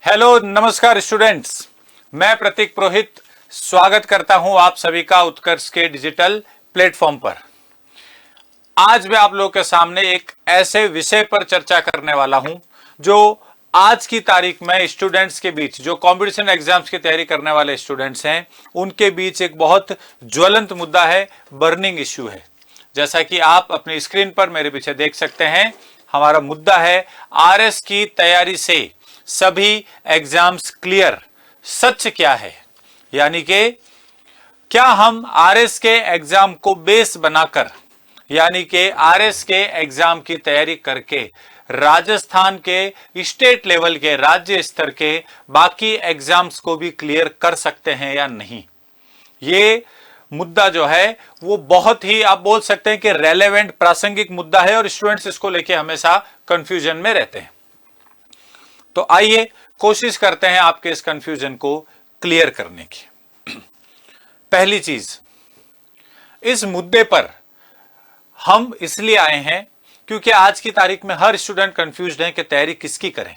Hello नमस्कार students, मैं प्रतीक पुरोहित स्वागत करता हूं आप सभी का उत्कर्ष के डिजिटल प्लेटफॉर्म पर। आज मैं आप लोगों के सामने एक ऐसे विषय पर चर्चा करने वाला हूं जो आज की तारीख में स्टूडेंट्स के बीच, जो कंपटीशन एग्जाम्स की तैयारी करने वाले स्टूडेंट्स हैं, उनके बीच एक बहुत ज्वलंत मुद्दा है, बर्निंग इश्यू है। जैसा कि आप अपनी स्क्रीन पर मेरे पीछे देख सकते हैं, हमारा मुद्दा है आरएस की तैयारी से सभी एग्जाम्स क्लियर। सच क्या है, यानी कि क्या हम आरएस के एग्जाम को बेस बनाकर, यानी कि आरएस के एग्जाम की तैयारी करके राजस्थान के स्टेट लेवल के, राज्य स्तर के बाकी एग्जाम्स को भी क्लियर कर सकते हैं या नहीं। ये मुद्दा जो है वो बहुत ही, आप बोल सकते हैं कि रेलेवेंट, प्रासंगिक मुद्दा है और स्टूडेंट्स इसको लेके हमेशा कंफ्यूजन में रहते हैं। तो आइए कोशिश करते हैं आपके इस कंफ्यूजन को क्लियर करने की। पहली चीज, इस मुद्दे पर हम इसलिए आए हैं क्योंकि आज की तारीख में हर स्टूडेंट कंफ्यूज्ड है कि तैयारी किसकी करें।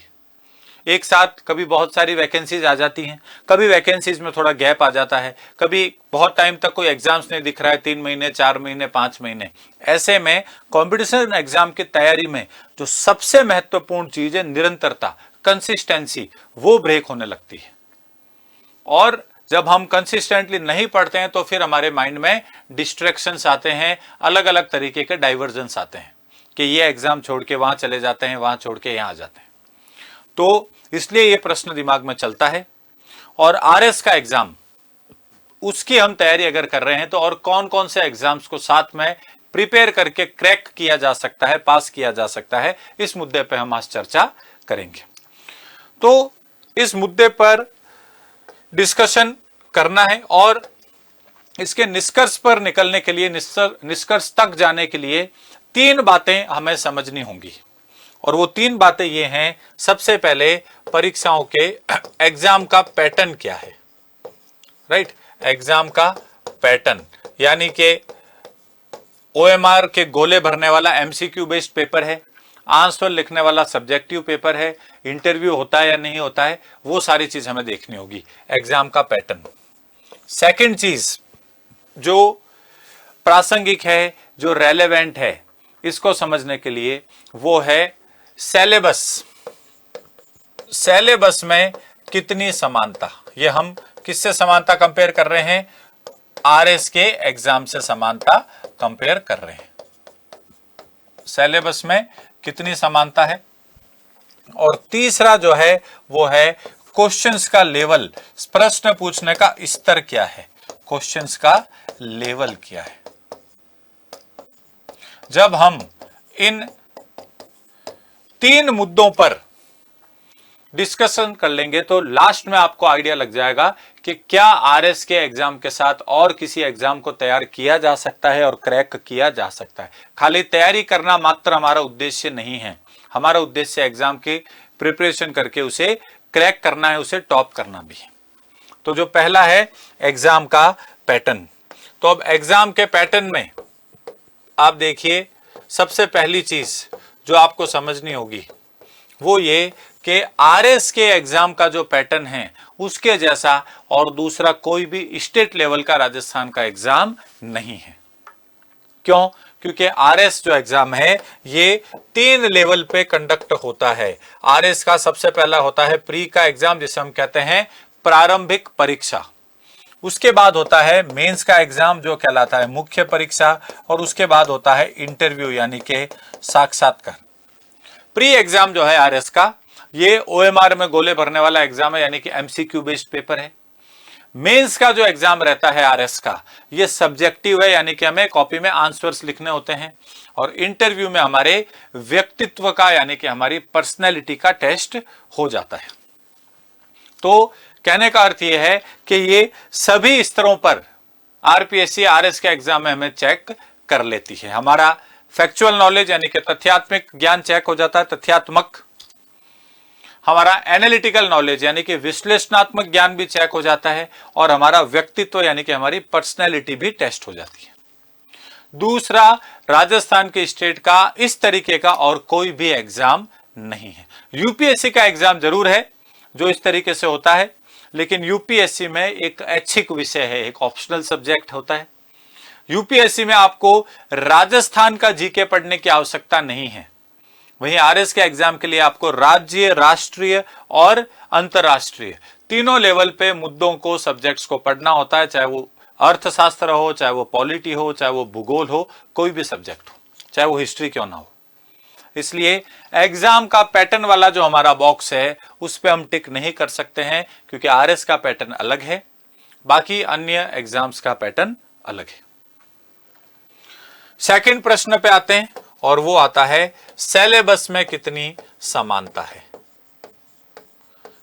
एक साथ कभी बहुत सारी वैकेंसीज आ जाती हैं, कभी वैकेंसीज में थोड़ा गैप आ जाता है, कभी बहुत टाइम तक कोई एग्जाम्स नहीं दिख रहा है, 3 महीने, 4 महीने, 5 महीने। ऐसे में कंपटीशन एग्जाम की तैयारी में जो सबसे महत्वपूर्ण चीज है निरंतरता, कंसिस्टेंसी, वो ब्रेक होने लगती है। और जब हम कंसिस्टेंटली नहीं पढ़ते हैं तो फिर हमारे माइंड में डिस्ट्रैक्शंस आते हैं, अलग अलग तरीके के डाइवर्जन्स आते हैं कि ये एग्जाम छोड़ के वहां चले जाते हैं, वहां छोड़ के यहां आ जाते हैं। तो इसलिए ये प्रश्न दिमाग में चलता है। और आरएस का एग्जाम, उसकी हम तैयारी अगर कर रहे हैं तो और कौन कौन से एग्जाम्स को साथ में प्रिपेयर करके क्रैक किया जा सकता है, पास किया जा सकता है, इस मुद्दे पे हम आज चर्चा करेंगे। तो इस मुद्दे पर डिस्कशन करना है और इसके निष्कर्ष पर निकलने के लिए, निष्कर्ष तक जाने के लिए 3 बातें हमें समझनी होंगी। और वो 3 बातें ये हैं, सबसे पहले परीक्षाओं के एग्जाम का पैटर्न क्या है, राइट। एग्जाम का पैटर्न यानी कि ओएमआर के गोले भरने वाला एमसीक्यू बेस्ड पेपर है, आंसर लिखने वाला सब्जेक्टिव पेपर है, इंटरव्यू होता है या नहीं होता है, वो सारी चीज हमें देखनी होगी, एग्जाम का पैटर्न। सेकंड चीज जो प्रासंगिक है, जो रेलेवेंट है इसको समझने के लिए, वो है सिलेबस। सिलेबस में कितनी समानता, ये हम किससे समानता कंपेयर कर रहे हैं, आरएस के एग्जाम से समानता कंपेयर कर रहे हैं। सिलेबस में कितनी समानता है। और तीसरा जो है वो है क्वेश्चंस का लेवल, प्रश्न पूछने का स्तर क्या है, क्वेश्चंस का लेवल क्या है। जब हम इन 3 मुद्दों पर डिस्कशन कर लेंगे तो लास्ट में आपको आइडिया लग जाएगा कि क्या आरएस के एग्जाम के साथ और किसी एग्जाम को तैयार किया जा सकता है और क्रैक किया जा सकता है। खाली तैयारी करना मात्र हमारा उद्देश्य नहीं है, हमारा उद्देश्य एग्जाम की प्रिपरेशन करके उसे क्रैक करना है, उसे टॉप करना भी है। तो जो पहला है एग्जाम का पैटर्न। तो अब एग्जाम के पैटर्न में आप देखिए, सबसे पहली चीज जो आपको समझनी होगी वो ये कि आरएस के एग्जाम का जो पैटर्न है उसके जैसा और दूसरा कोई भी स्टेट लेवल का राजस्थान का एग्जाम नहीं है। क्यों? क्योंकि आरएस जो एग्जाम है ये 3 लेवल पे कंडक्ट होता है। आरएस का सबसे पहला होता है प्री का एग्जाम, जिसे हम कहते हैं प्रारंभिक परीक्षा। उसके बाद होता है मेंस का एग्जाम जो कहलाता है मुख्य परीक्षा, और उसके बाद होता है इंटरव्यू यानी कि साक्षात्कार। प्री एग्जाम जो है आरएस का, ये ओएमआर में गोले भरने वाला एग्जाम है, यानी कि एमसीक्यू बेस्ड पेपर है। मेंस का जो एग्जाम रहता है आरएस का, ये सब्जेक्टिव है, यानी कि हमें कॉपी में आंसर्स लिखने होते हैं। और इंटरव्यू में हमारे व्यक्तित्व का, यानी कि हमारी पर्सनैलिटी का टेस्ट हो जाता है। तो कहने का अर्थ यह है कि ये सभी स्तरों पर आरपीएससी आरएस के एग्जाम में हमें चेक कर लेती है। हमारा फैक्चुअल नॉलेज यानी कि तथ्यात्मक ज्ञान चेक हो जाता है, तथ्यात्मक। हमारा एनालिटिकल नॉलेज यानी कि विश्लेषणात्मक ज्ञान भी चेक हो जाता है, और हमारा व्यक्तित्व यानी कि हमारी पर्सनैलिटी भी टेस्ट हो जाती है। दूसरा, राजस्थान के स्टेट का इस तरीके का और कोई भी एग्जाम नहीं है। यूपीएससी का एग्जाम जरूर है, जो इस तरीके से होता है। लेकिन यूपीएससी में एक ऐच्छिक विषय है, एक ऑप्शनल सब्जेक्ट होता है। यूपीएससी में आपको राजस्थान का जीके पढ़ने की आवश्यकता नहीं है। वहीं आरएस के एग्जाम के लिए आपको राज्य, राष्ट्रीय और अंतरराष्ट्रीय तीनों लेवल पे मुद्दों को, सब्जेक्ट्स को पढ़ना होता है, चाहे वो अर्थशास्त्र हो, चाहे वो पॉलिटी हो, चाहे वो भूगोल हो, कोई भी सब्जेक्ट हो, चाहे वो हिस्ट्री क्यों ना हो। इसलिए एग्जाम का पैटर्न वाला जो हमारा बॉक्स है उस पे हम टिक नहीं कर सकते हैं, क्योंकि आरएस का पैटर्न अलग है, बाकी अन्य एग्जाम्स का पैटर्न अलग है। सेकंड प्रश्न पे आते हैं और वो आता है सिलेबस में कितनी समानता है,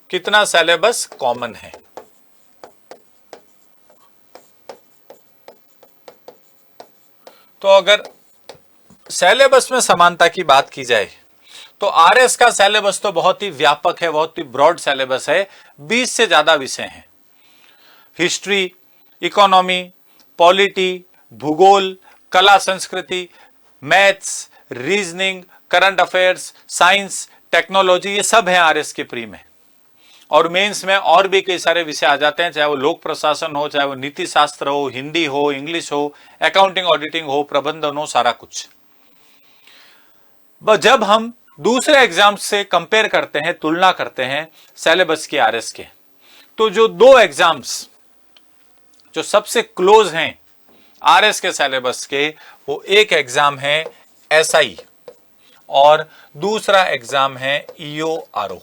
कितना सिलेबस कॉमन है। तो अगर सिलेबस में समानता की बात की जाए तो आरएस का सिलेबस तो बहुत ही व्यापक है, बहुत ही ब्रॉड सिलेबस है। 20 से ज्यादा विषय हैं। हिस्ट्री, इकोनॉमी, पॉलिटी, भूगोल, कला संस्कृति, maths, reasoning, current affairs, science, technology, ये सब है आरएस के प्री में। और मेंस में और भी कई सारे विषय आ जाते हैं, चाहे वो लोक प्रशासन हो, चाहे वो नीति शास्त्र हो, हिंदी हो, इंग्लिश हो, अकाउंटिंग ऑडिटिंग हो, प्रबंधन हो, सारा कुछ। जब हम दूसरे एग्जाम से कंपेयर करते हैं, तुलना करते हैं सिलेबस के आरएस के, तो जो दो एग्जाम्स जो सबसे क्लोज हैं आरएस के सिलेबस के, वो एक एग्जाम है एसआई और दूसरा एग्जाम है ईओआरओ।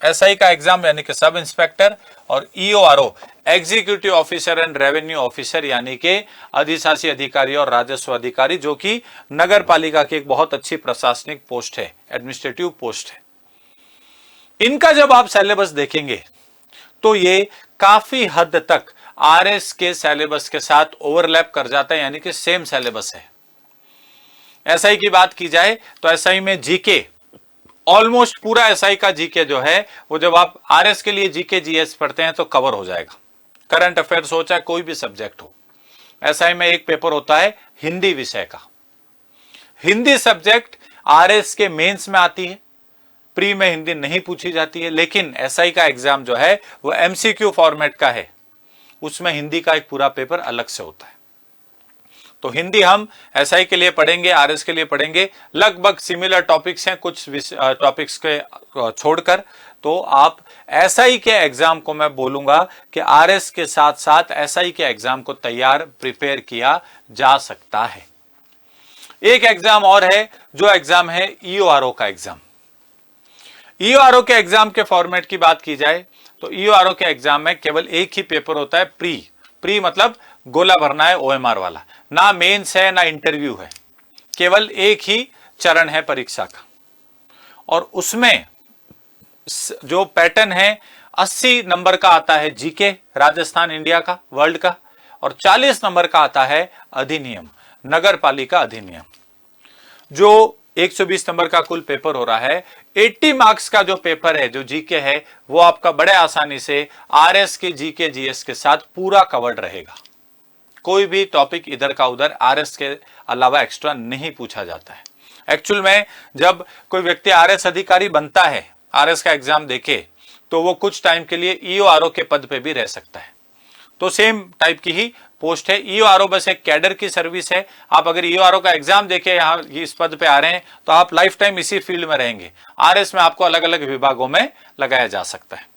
एसआई का एग्जाम यानी कि सब इंस्पेक्टर, और EO RO executive officer and revenue officer यानी कि अधिशासी अधिकारी और राजस्व अधिकारी, जो कि नगर पालिका की एक बहुत अच्छी प्रशासनिक पोस्ट है, एडमिनिस्ट्रेटिव पोस्ट है। इनका जब आप सिलेबस देखेंगे तो ये काफी हद तक आरएस के सिलेबस के साथ ओवरलैप कर जाता है, यानी कि सेम सिलेबस है। एसआई की बात की जाए तो एसआई में जीके, ऑलमोस्ट पूरा एसआई का जीके जो है वो जब आप आरएस के लिए जीके जीएस पढ़ते हैं तो कवर हो जाएगा। करंट अफेयर्स हो, चाहे कोई भी सब्जेक्ट हो। एसआई में एक पेपर होता है हिंदी विषय का। हिंदी सब्जेक्ट आरएस के मेंस में आती है, प्री में हिंदी नहीं पूछी जाती है। लेकिन एसआई का एग्जाम जो है वो एमसीक्यू फॉर्मेट का है, उसमें हिंदी का एक पूरा पेपर अलग से होता है। तो हिंदी हम एसआई के लिए पढ़ेंगे, आरएस के लिए पढ़ेंगे, लगभग सिमिलर टॉपिक्स हैं कुछ टॉपिक्स के छोड़कर। तो आप एसआई के एग्जाम को मैं बोलूंगा कि आरएस के साथ साथ एसआई के एग्जाम को तैयार, प्रिपेयर किया जा सकता है। एक एग्जाम और है, जो एग्जाम है ईओआरओ का एग्जाम। ईओआरओ के एग्जाम के फॉर्मेट की बात की जाए तो ईओआरओ के एग्जाम में केवल एक ही पेपर होता है, प्री मतलब गोला भरना है, ओएमआर वाला। ना मेंस है ना इंटरव्यू है, केवल एक ही चरण है परीक्षा का। और उसमें जो पैटर्न है 80 नंबर का आता है जीके, राजस्थान इंडिया का, वर्ल्ड का, और 40 नंबर का आता है अधिनियम, नगर पालिका अधिनियम। जो 120 नंबर का कुल पेपर हो रहा है, 80 मार्क्स का जो पेपर है, जो जीके है, वो आपका बड़े आसानी से आरएस के जीके जीएस के साथ पूरा कवर्ड रहेगा। कोई भी टॉपिक इधर का उधर आरएस के अलावा एक्स्ट्रा नहीं पूछा जाता है। एक्चुअल में जब कोई व्यक्ति आरएस अधिकारी बनता है, आरएस का एग्जाम देके, तो वो कुछ टाइम के लिए ईओआरओ के पद पे भी रह सकता है। तो सेम टाइप की ही पोस्ट है। ईओआरओ बस एक कैडर की सर्विस है। आप अगर ईओआरओ का एग्जाम देके यहाँ इस पद पे आ रहे हैं तो आप लाइफ टाइम इसी फील्ड में रहेंगे। आरएस में आपको अलग अलग विभागों में लगाया जा सकता है।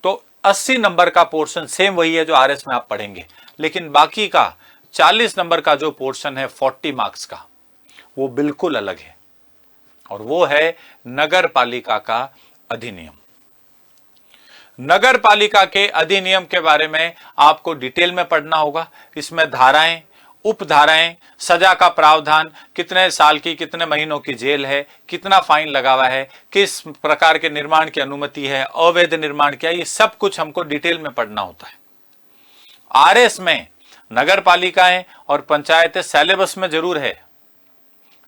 तो 80 नंबर का पोर्शन सेम वही है जो आरएस में आप पढ़ेंगे, लेकिन बाकी का 40 नंबर का जो पोर्शन है 40 मार्क्स का, वो बिल्कुल अलग है, और वो है नगर पालिका का अधिनियम। नगर पालिका के अधिनियम के बारे में आपको डिटेल में पढ़ना होगा। इसमें धाराएं, उपधाराएं, सजा का प्रावधान, कितने साल की, कितने महीनों की जेल है, कितना फाइन लगा हुआ है, किस प्रकार के निर्माण की अनुमति है, अवैध निर्माण क्या, ये सब कुछ हमको डिटेल में पढ़ना होता है। आरएस में नगर पालिकाएं और पंचायतें सिलेबस में जरूर है,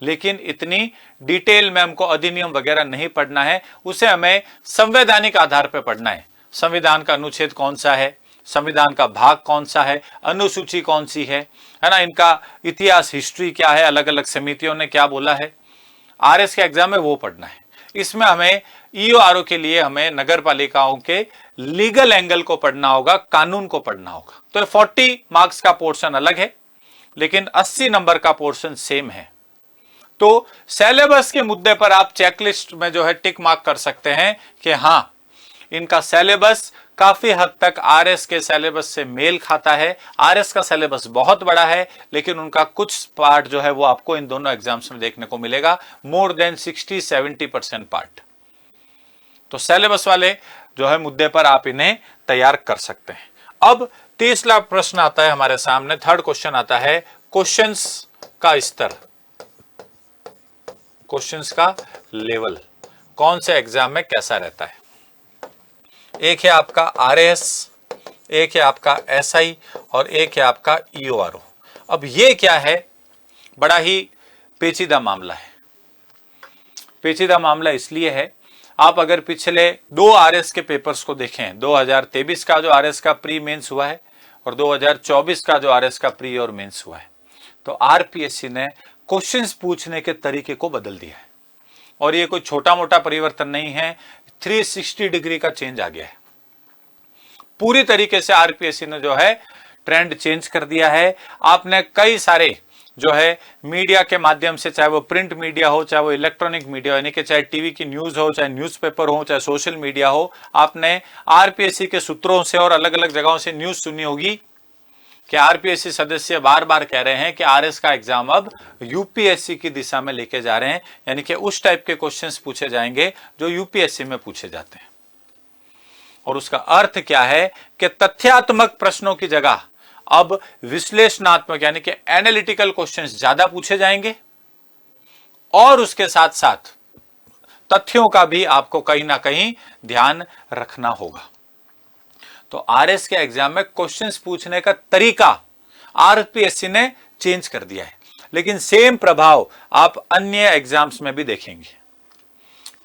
लेकिन इतनी डिटेल में हमको अधिनियम वगैरह नहीं पढ़ना है। उसे हमें संवैधानिक आधार पर पढ़ना है। संविधान का अनुच्छेद कौन सा है, संविधान का भाग कौन सा है, अनुसूची कौन सी है ना, इनका इतिहास, हिस्ट्री क्या है, अलग अलग समितियों ने क्या बोला है, आरएस के एग्जाम में वो पढ़ना है। इसमें हमें ईओआरओ के लिए हमें नगर पालिकाओं के लीगल एंगल को पढ़ना होगा, कानून को पढ़ना होगा। तो 40 मार्क्स का पोर्शन अलग है, लेकिन 80 नंबर का पोर्शन सेम है। तो सिलेबस के मुद्दे पर आप चेकलिस्ट में जो है टिक मार्क कर सकते हैं कि हां, इनका सिलेबस काफी हद तक आरएस के सिलेबस से मेल खाता है। आरएस का सिलेबस बहुत बड़ा है, लेकिन उनका कुछ पार्ट जो है वो आपको इन दोनों एग्जाम्स में देखने को मिलेगा, मोर देन 60-70% पार्ट। तो सिलेबस वाले जो है मुद्दे पर आप इन्हें तैयार कर सकते हैं। अब 30 प्रश्न आता है हमारे सामने। थर्ड क्वेश्चन आता है क्वेश्चंस का स्तर, क्वेश्चंस का लेवल कौन से एग्जाम में कैसा रहता है। एक है आपका आरएस, एक है आपका एसआई और एक है आपका ईओआरओ। अब ये क्या है, बड़ा ही पेचीदा मामला है। पेचीदा मामला इसलिए है, आप अगर पिछले 2 आरएस के पेपर्स को देखें, 2023 का जो आरएस का प्री मेंस हुआ है और 2024 का जो आरएस का प्री और मेंस हुआ है, तो आरपीएससी ने क्वेश्चंस पूछने के तरीके को बदल दिया है। और ये कोई छोटा मोटा परिवर्तन नहीं है, 360 डिग्री का चेंज आ गया है। पूरी तरीके से आरपीएससी ने जो है ट्रेंड चेंज कर दिया है। आपने कई सारे जो है मीडिया के माध्यम से, चाहे वो प्रिंट मीडिया हो, चाहे वो इलेक्ट्रॉनिक मीडिया हो, यानी कि चाहे टीवी की न्यूज हो, चाहे न्यूज़पेपर हो, चाहे सोशल मीडिया हो, आपने आरपीएससी के सूत्रों से और अलग अलग जगहों से न्यूज सुनी होगी कि आरपीएससी सदस्य बार बार कह रहे हैं कि आरएस का एग्जाम अब यूपीएससी की दिशा में लेके जा रहे हैं, यानी कि उस टाइप के क्वेश्चंस पूछे जाएंगे जो यूपीएससी में पूछे जाते हैं। और उसका अर्थ क्या है कि तथ्यात्मक प्रश्नों की जगह अब विश्लेषणात्मक यानी कि एनालिटिकल क्वेश्चंस ज्यादा पूछे जाएंगे, और उसके साथ साथ तथ्यों का भी आपको कहीं ना कहीं ध्यान रखना होगा। तो आरएस के एग्जाम में क्वेश्चंस पूछने का तरीका आरपीएससी ने चेंज कर दिया है, लेकिन सेम प्रभाव आप अन्य एग्जाम्स में भी देखेंगे।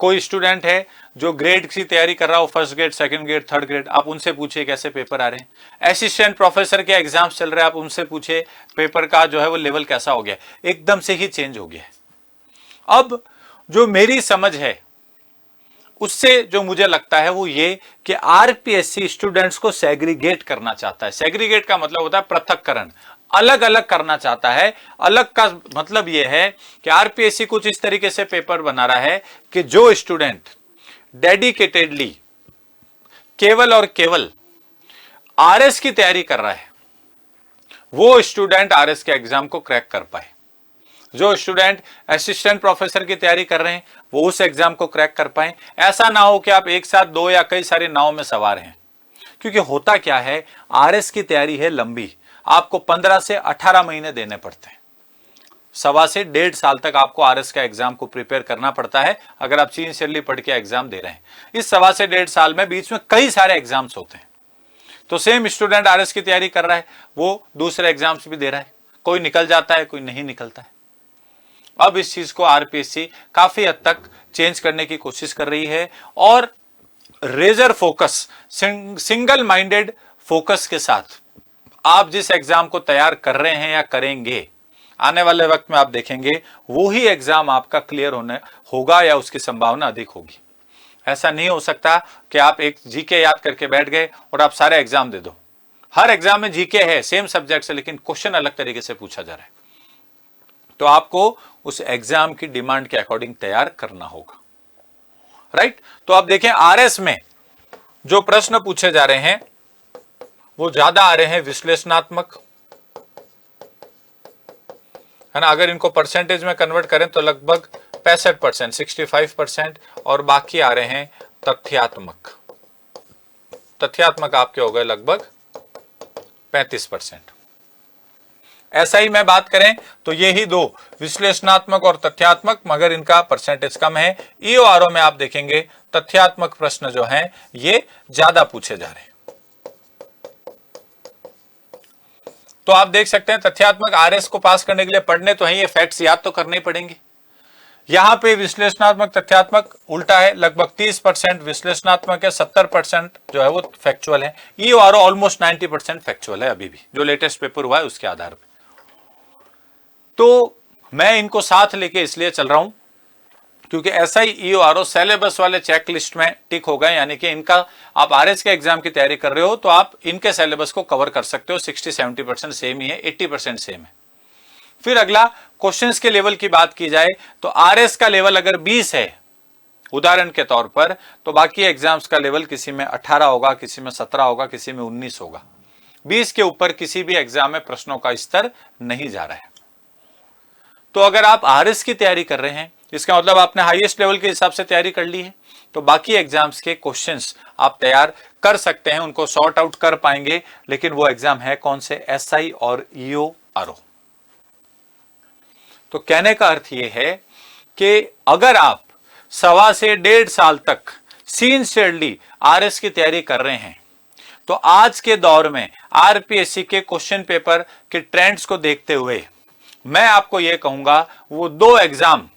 कोई स्टूडेंट है जो ग्रेड की तैयारी कर रहा हो, first grade, second grade, third grade, आप उनसे पूछिए कैसे पेपर आ रहे हैं। असिस्टेंट प्रोफेसर के एग्जाम्स चल रहे हैं, आप उनसे पूछिए पेपर का जो है वो लेवल कैसा हो गया, एकदम से ही चेंज हो गया है। अब जो मेरी समझ है उससे जो मुझे लगता है वो ये कि आरपीएससी स्टूडेंट्स को सेग्रीगेट करना चाहता है। सेग्रीगेट का मतलब होता है पृथक्करण, अलग अलग करना चाहता है। अलग का मतलब यह है कि आरपीएससी कुछ इस तरीके से पेपर बना रहा है कि जो स्टूडेंट डेडिकेटेडली केवल और केवल आरएस की तैयारी कर रहा है, वो स्टूडेंट आरएस के एग्जाम को क्रैक कर पाए। जो स्टूडेंट असिस्टेंट प्रोफेसर की तैयारी कर रहे हैं वो उस एग्जाम को क्रैक कर पाए। ऐसा ना हो कि आप एक साथ 2 या कई सारे नाव में सवार हैं, क्योंकि होता क्या है, आरएस की तैयारी है लंबी, आपको 15 से 18 महीने देने पड़ते हैं। 1.25 से 1.5 साल तक आपको आरएस का एग्जाम को प्रिपेयर करना पड़ता है, अगर आप सिंसियरली पढ़ के एग्जाम दे रहे हैं। इस 1.25 से 1.5 साल में बीच में कई सारे एग्जाम्स होते हैं। तो सेम स्टूडेंट आरएस की तैयारी कर रहा है, वो दूसरे एग्जाम्स भी दे रहा है, कोई निकल जाता है, कोई नहीं निकलता है। अब इस चीज को आरपीएससी काफी हद तक चेंज करने की कोशिश कर रही है, और razor focus, single minded focus के साथ आप जिस एग्जाम को तैयार कर रहे हैं या करेंगे, आने वाले वक्त में आप देखेंगे वो ही एग्जाम आपका क्लियर होगा या उसकी संभावना अधिक होगी। ऐसा नहीं हो सकता कि आप एक जीके याद करके बैठ गए और आप सारे एग्जाम दे दो। हर एग्जाम में जीके है, सेम सब्जेक्ट से, लेकिन क्वेश्चन अलग तरीके से पूछा जा रहा है। तो आपको उस एग्जाम की डिमांड के अकॉर्डिंग तैयार करना होगा, राइट। तो आप देखें आरएस में जो प्रश्न पूछे जा रहे हैं वो ज्यादा आ रहे हैं विश्लेषणात्मक, है ना। अगर इनको परसेंटेज में कन्वर्ट करें तो लगभग 65%, 65%, और बाकी आ रहे हैं तथ्यात्मक। तथ्यात्मक आपके हो गए लगभग 35%। ऐसा ही मैं बात करें तो ये ही 2, विश्लेषणात्मक और तथ्यात्मक, मगर इनका परसेंटेज कम है। ईओआरओ में आप देखेंगे तथ्यात्मक प्रश्न जो हैं ये ज्यादा पूछे जा रहे हैं। तो आप देख सकते हैं तथ्यात्मक आरएस को पास करने के लिए पढ़ने तो है, ये फैक्ट्स याद तो करने पड़ेंगे। यहां पे विश्लेषणात्मक तथ्यात्मक उल्टा है, लगभग 30% विश्लेषणात्मक है, 70% जो है वो फैक्चुअल है। ईओआरओ ऑलमोस्ट 90% फैक्चुअल है अभी भी, जो लेटेस्ट पेपर हुआ है उसके आधार पर। तो मैं इनको साथ लेके इसलिए चल रहा हूं क्योंकि SI EO RO सिलेबस वाले चेक लिस्ट में टिक हो गए, यानी कि इनका आप RS के एग्जाम की तैयारी कर रहे हो तो आप इनके सिलेबस को कवर कर सकते हो। 60-70% सेम ही है, 80% सेम है। फिर अगला क्वेश्चंस के लेवल की बात की जाए तो RS का लेवल अगर 20 है उदाहरण के तौर पर, तो बाकी एग्जाम्स का लेवल किसी में 18 होगा, किसी में 17 होगा, किसी में 19 होगा। 20 के ऊपर किसी भी एग्जाम में प्रश्नों का स्तर नहीं जा रहा है। तो अगर आप RS की तैयारी कर रहे हैं, इसका मतलब आपने हाईएस्ट लेवल के हिसाब से तैयारी कर ली है, तो बाकी एग्जाम्स के क्वेश्चंस आप तैयार कर सकते हैं, उनको सॉर्ट आउट कर पाएंगे। लेकिन वो एग्जाम है कौन से? SI और EO RO। तो कहने का अर्थ यह है कि अगर आप 1.25 से 1.5 साल तक सिंसियरली RS की तैयारी कर रहे हैं, तो आज के दौर में RPSC के क्वेश्चन पेपर के ट्रेंड्स को देखते हुए मैं आपको यह कहूंगा वो 2 एग्जाम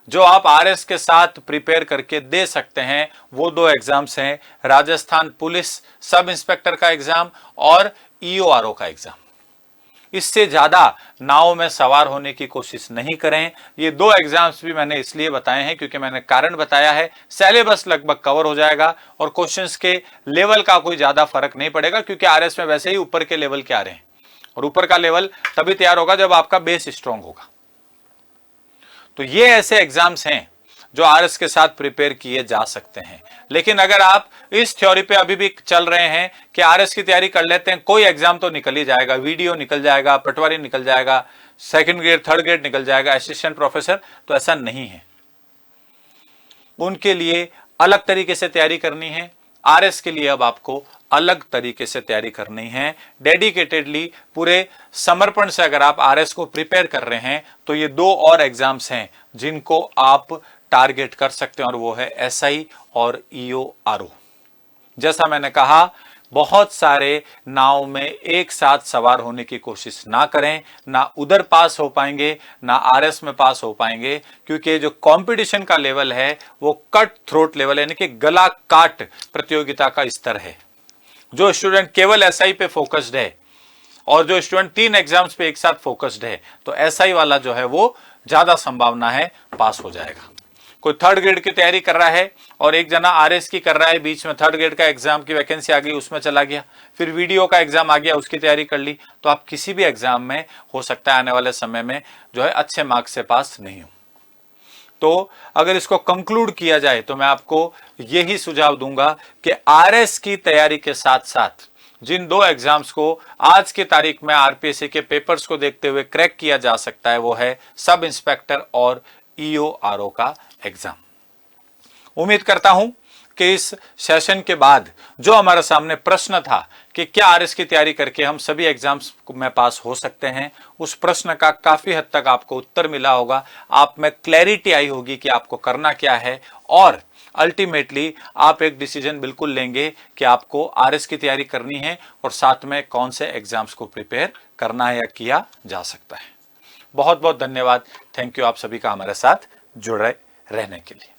जो आप RS के साथ प्रिपेयर करके दे सकते हैं, वो 2 एग्जाम्स हैं राजस्थान पुलिस सब इंस्पेक्टर का एग्जाम और EO RO का एग्जाम। इससे ज्यादा नाव में सवार होने की कोशिश नहीं करें। ये 2 एग्जाम्स भी मैंने इसलिए बताए हैं क्योंकि मैंने कारण बताया है, सिलेबस लगभग कवर हो जाएगा और क्वेश्चंस के लेवल का कोई ज्यादा फर्क नहीं पड़ेगा, क्योंकि RS में वैसे ही ऊपर के लेवल के आ रहे हैं और ऊपर का लेवल तभी तैयार होगा जब आपका बेस स्ट्रांग होगा। तो ये ऐसे एग्जाम्स हैं जो RS के साथ प्रिपेयर किए जा सकते हैं। लेकिन अगर आप इस थ्योरी पे अभी भी चल रहे हैं कि RS की तैयारी कर लेते हैं, कोई एग्जाम तो निकल ही जाएगा, वीडियो निकल जाएगा, पटवारी निकल जाएगा, 2nd ग्रेड 3rd ग्रेड निकल जाएगा, असिस्टेंट प्रोफेसर, तो ऐसा नहीं है। उनके लिए अलग तरीके से तैयारी करनी है। RS के लिए अब आपको अलग तरीके से तैयारी करनी है। डेडिकेटेडली पूरे समर्पण से अगर आप RS को प्रिपेयर कर रहे हैं तो ये 2 और एग्जाम्स हैं जिनको आप टारगेट कर सकते हैं, और वो है SI और EO RO। जैसा मैंने कहा, बहुत सारे नाव में एक साथ सवार होने की कोशिश ना करें, ना उधर पास हो पाएंगे ना RS में पास हो पाएंगे, क्योंकि जो कंपटीशन का लेवल है वो कट थ्रोट लेवल यानी कि गला काट प्रतियोगिता का स्तर है। जो स्टूडेंट केवल SI पे फोकस्ड है और जो स्टूडेंट 3 एग्जाम्स पे एक साथ फोकस्ड है, तो SI वाला जो है वो ज्यादा संभावना है पास हो जाएगा। कोई 3rd ग्रेड की तैयारी कर रहा है और एक जना RS की कर रहा है, बीच में 3rd ग्रेड का एग्जाम की वैकेंसी आ गई, उसमें चला गया, फिर वीडियो का एग्जाम आ गया, उसकी तैयारी कर ली, तो आप किसी भी एग्जाम में हो सकता है आने वाले समय में जो है अच्छे मार्क्स से पास नहीं हो। तो अगर इसको कंक्लूड किया जाए तो मैं आपको यही सुझाव दूंगा कि RS की तैयारी के साथ साथ जिन 2 एग्जाम्स को आज की तारीख में RPSC के पेपर्स को देखते हुए क्रैक किया जा सकता है, वो है सब इंस्पेक्टर और EO RO का एग्जाम। उम्मीद करता हूं कि इस सेशन के बाद जो हमारे सामने प्रश्न था कि क्या RS की तैयारी करके हम सभी एग्जाम्स में पास हो सकते हैं, उस प्रश्न का काफी हद तक आपको उत्तर मिला होगा। आप में क्लैरिटी आई होगी कि आपको करना क्या है और अल्टीमेटली आप एक डिसीजन बिल्कुल लेंगे कि आपको RS की तैयारी करनी है और साथ में कौन से एग्जाम्स को प्रिपेयर करना है या किया जा सकता है। बहुत बहुत धन्यवाद। थैंक यू आप सभी का हमारे साथ जुड़े रहने के लिए।